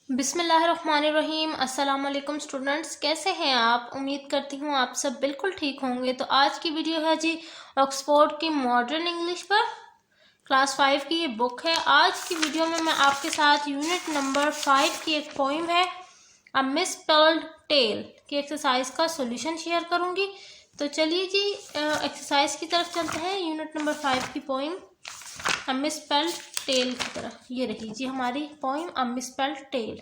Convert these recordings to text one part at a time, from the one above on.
बिस्मिल्लाहिर्रहमानिर्रहीम। अस्सलाम वालेकुम स्टूडेंट्स, कैसे हैं आप? उम्मीद करती हूँ आप सब बिल्कुल ठीक होंगे। तो आज की वीडियो है जी ऑक्सफोर्ड की मॉडर्न इंग्लिश पर। क्लास 5 की ये बुक है। आज की वीडियो में मैं आपके साथ यूनिट नंबर 5 की एक पोइम है अ मिसस्पेल्ड टेल की एक्सरसाइज का सॉल्यूशन शेयर करूँगी। तो चलिए जी एक्सरसाइज की तरफ चलते हैं। यूनिट नंबर 5 की पोइम अ मिसस्पेल्ड टेल की तरफ। ये रही जी हमारी पोइम अ मिसस्पेल्ड टेल।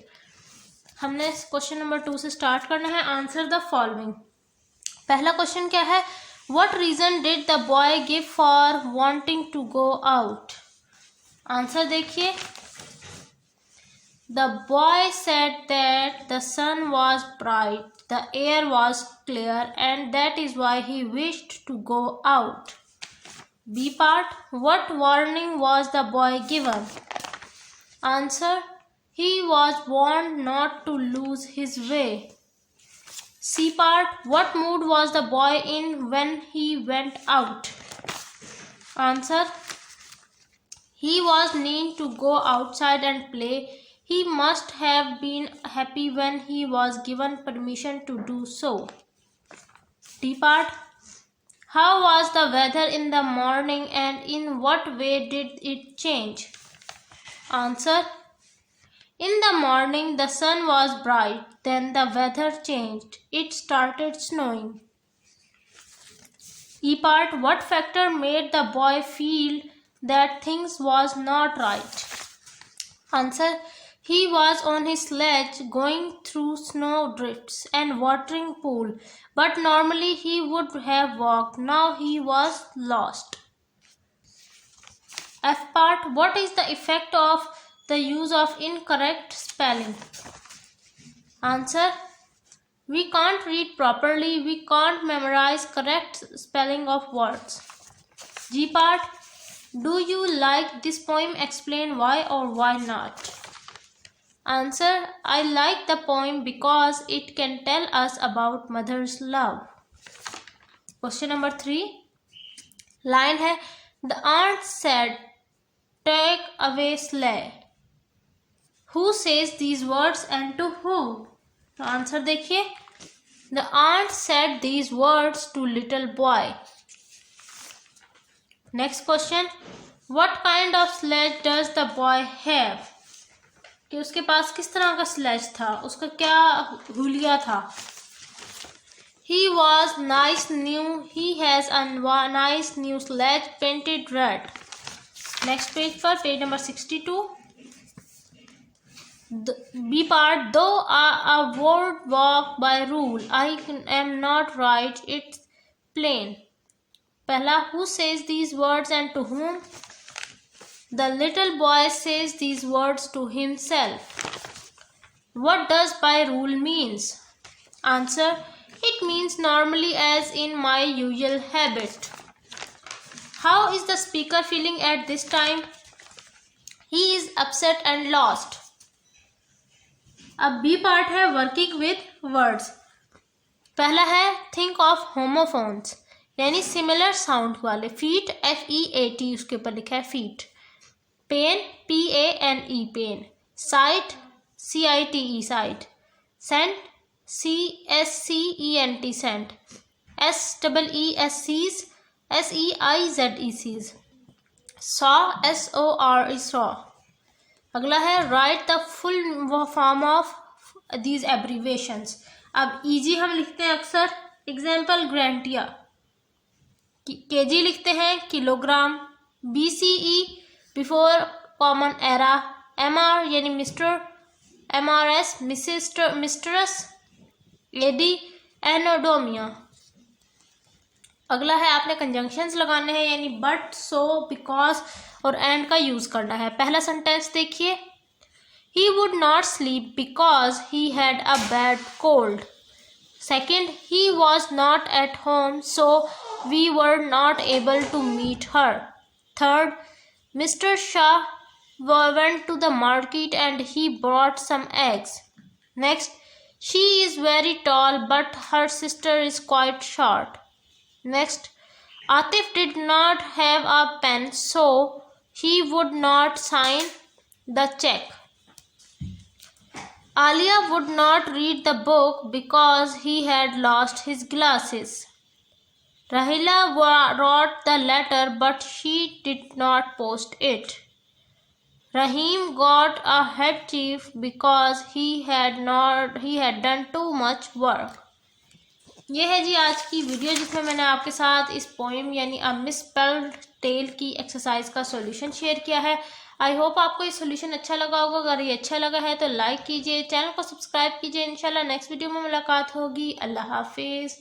हमने क्वेश्चन नंबर 2 से स्टार्ट करना है। Answer the following. पहला क्वेश्चन क्या है? What reason did the boy give for wanting to go out? Answer देखिए। The boy said that the sun was bright, the air was clear and that is why he wished to go out. B part, what warning was the boy given? Answer, he was warned not to lose his way. C part, what mood was the boy in when he went out? Answer, he was mean to go outside and play. He must have been happy when he was given permission to do so. D part, how was the weather in the morning and in what way did it change? Answer, in the morning the sun was bright, then the weather changed. It started snowing. E part, what factor made the boy feel that things was not right? Answer, he was on his sledge going through snow drifts and watering pool, but normally he would have walked. Now he was lost. F part, what is the effect of the use of incorrect spelling? Answer, we can't read properly, we can't memorize correct spelling of words. G part, do you like this poem? Explain why or why not. Answer, I like the poem because it can tell us about mother's love. Question number 3. Line है, the aunt said, take away sleigh. Who says these words and to who? तो answer देखिए। The aunt said these words to little boy. Next question, what kind of sledge does the boy have? कि उसके पास किस तरह का sledge था, उसका क्या हुलिया था। He was nice new, he has a nice new sledge painted red. Next page पर, page number 62। B part, though a word walk by rule, I am not right, it's plain. पहला, who says these words and to whom? The little boy says these words to himself. What does by rule means? Answer, it means normally as in my usual habit. How is the speaker feeling at this time? He is upset and lost. अब B part है working with words। पहला है think of homophones यानी similar sound वाले। feet FEAT उसके ऊपर लिखा है feet। Pen PANE pen. Site CITE site. Saint CSCENT Saint. SEESCs SEIZECs। Saw SORE saw. अगला है right the full form of these abbreviations. अब EG हम लिखते हैं अक्सर। एग्जाम्पल ग्रेंटिया। KG लिखते हैं kilogram. BCE before common era. MR यानी मिस्टर। MRS mistress. AD एनोडोमिया। अगला है आपने कंजंक्शंस लगाने हैं यानी बट, सो, बिकॉज और एंड का यूज करना है। पहला सेंटेंस देखिए, he would not sleep because he had a bad cold. Second, he was not at home so we were not able to meet her. Third, Mr. Shah went to the market and he bought some eggs. Next, she is very tall but her sister is quite short. Next, Atif did not have a pen so he would not sign the check. Alia would not read the book because he had lost his glasses. Rahila wrote the letter but she did not post it. Rahim got a headchief because he had done too much work. ये है जी आज की video जिसमें मैंने आपके साथ इस poem यानी अ मिसस्पेल्ड टेल की एक्सरसाइज का सॉल्यूशन शेयर किया है। आई होप आपको ये सॉल्यूशन अच्छा लगा होगा। अगर ये अच्छा लगा है तो लाइक कीजिए, चैनल को सब्सक्राइब कीजिए। इंशाल्लाह नेक्स्ट वीडियो में मुलाकात होगी। अल्लाह हाफिज़।